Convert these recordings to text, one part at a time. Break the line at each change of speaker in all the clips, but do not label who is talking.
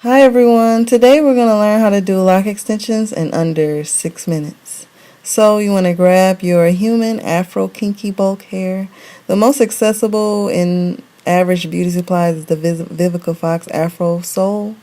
Hi everyone, today we're going to learn how to do lock extensions in under 6 minutes. So you want to grab your human afro kinky bulk hair. The most accessible in average beauty supplies is the Vivica Fox Afro Soul.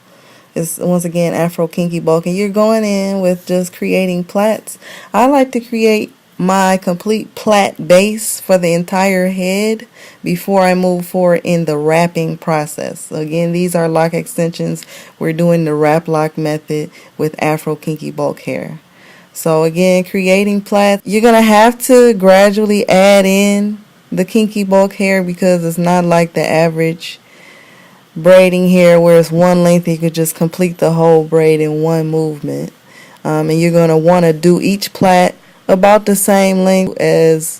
It's once again afro kinky bulk, and you're going in with just creating plaits. I like to create my complete plait base for the entire head before I move forward in the wrapping process. So again, these are lock extensions. We're doing the wrap lock method with afro kinky bulk hair. So again, creating plaits, you're going to have to gradually add in the kinky bulk hair because it's not like the average braiding hair where it's one length. You could just complete the whole braid in one movement. And you're going to want to do each plait about the same length as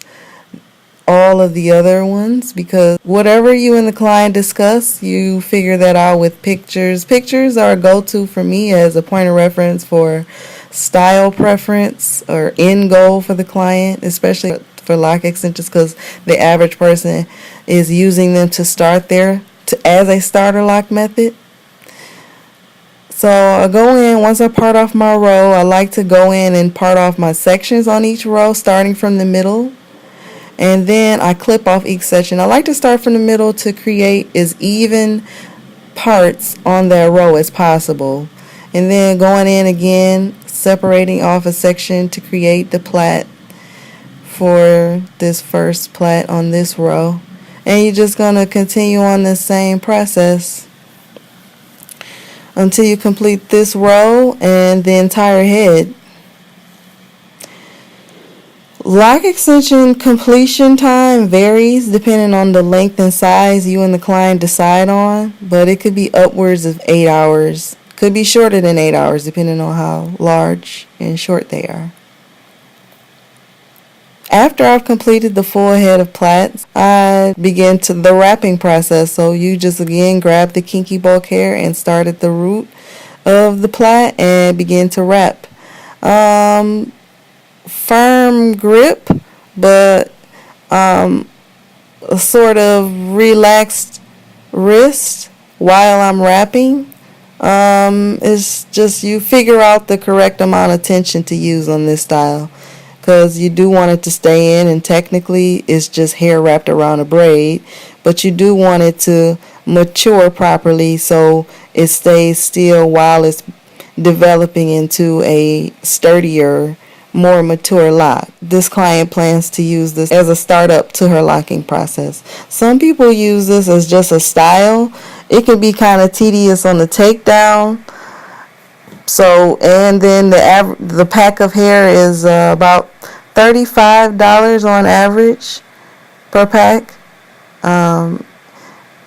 all of the other ones, because whatever you and the client discuss, you figure that out with pictures. Pictures are a go-to for me as a point of reference for style preference or end goal for the client, especially for lock extensions, because the average person is using them to start as a starter lock method. So I go in, once I part off my row, I like to go in and part off my sections on each row, starting from the middle. And then I clip off each section. I like to start from the middle to create as even parts on that row as possible. And then going in again, separating off a section to create the plait for this first plait on this row. And you're just going to continue on the same process until you complete this row and the entire head. Lock extension completion time varies depending on the length and size you and the client decide on, but it could be upwards of 8 hours. Could be shorter than 8 hours depending on how large and short they are. After I've completed the full head of plaits, I begin the wrapping process. So you just again grab the kinky bulk hair and start at the root of the plait and begin to wrap. Firm grip, but a sort of relaxed wrist while I'm wrapping. It's just you figure out the correct amount of tension to use on this style, because you do want it to stay in, and technically it's just hair wrapped around a braid, but you do want it to mature properly so it stays still while it's developing into a sturdier, more mature lock. This client plans to use this as a startup to her locking process. Some people use this as just a style. It can be kind of tedious on the takedown. So, and then the pack of hair is about $35 on average per pack.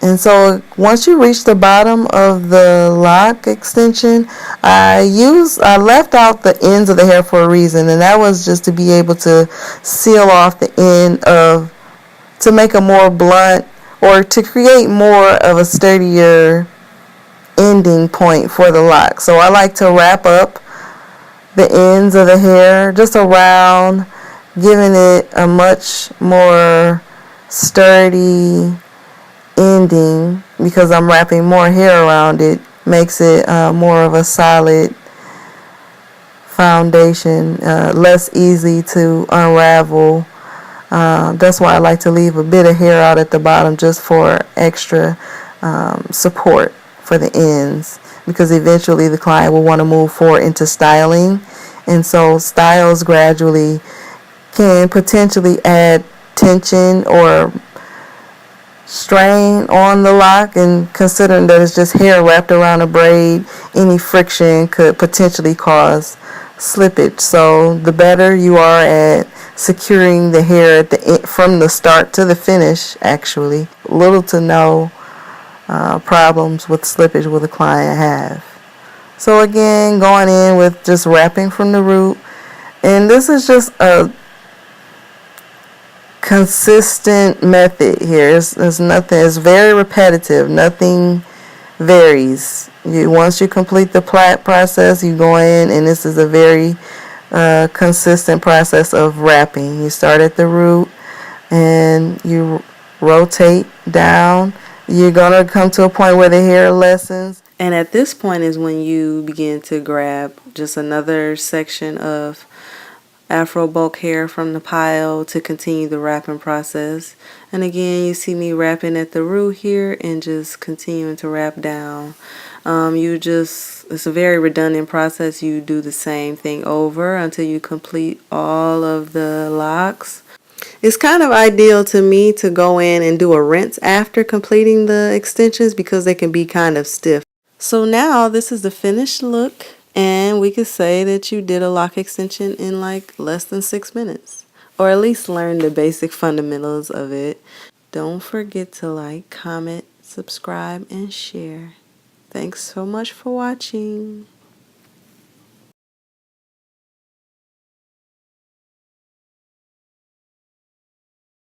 And so once you reach the bottom of the lock extension, I left out the ends of the hair for a reason, and that was just to be able to seal off the end to make a more blunt, or to create more of a sturdier ending point for the lock. So I like to wrap up the ends of the hair just around, giving it a much more sturdy ending, because I'm wrapping more hair around it. Makes it more of a solid foundation, less easy to unravel. That's why I like to leave a bit of hair out at the bottom just for extra support for the ends, because eventually the client will want to move forward into styling, and so styles gradually can potentially add tension or strain on the lock, and considering that it's just hair wrapped around a braid, any friction could potentially cause slippage. So the better you are at securing the hair from the start to the finish, actually, little to no problems with slippage will the client have. So again, going in with just wrapping from the root, and this is just a consistent method here. It's nothing. It's very repetitive. Nothing varies. Once you complete the plait process, you go in, and this is a very consistent process of wrapping. You start at the root and you rotate down. You're going to come to a point where the hair lessens, And at this point is when you begin to grab just another section of Afro bulk hair from the pile to continue the wrapping process. And again, you see me wrapping at the root here and just continuing to wrap down. It's a very redundant process. You do the same thing over until you complete all of the locks. It's kind of ideal to me to go in and do a rinse after completing the extensions because they can be kind of stiff. So now this is the finished look, and we could say that you did a lock extension in like less than 6 minutes, or at least learn the basic fundamentals of it. Don't forget to like, comment, subscribe, and share. Thanks so much for watching.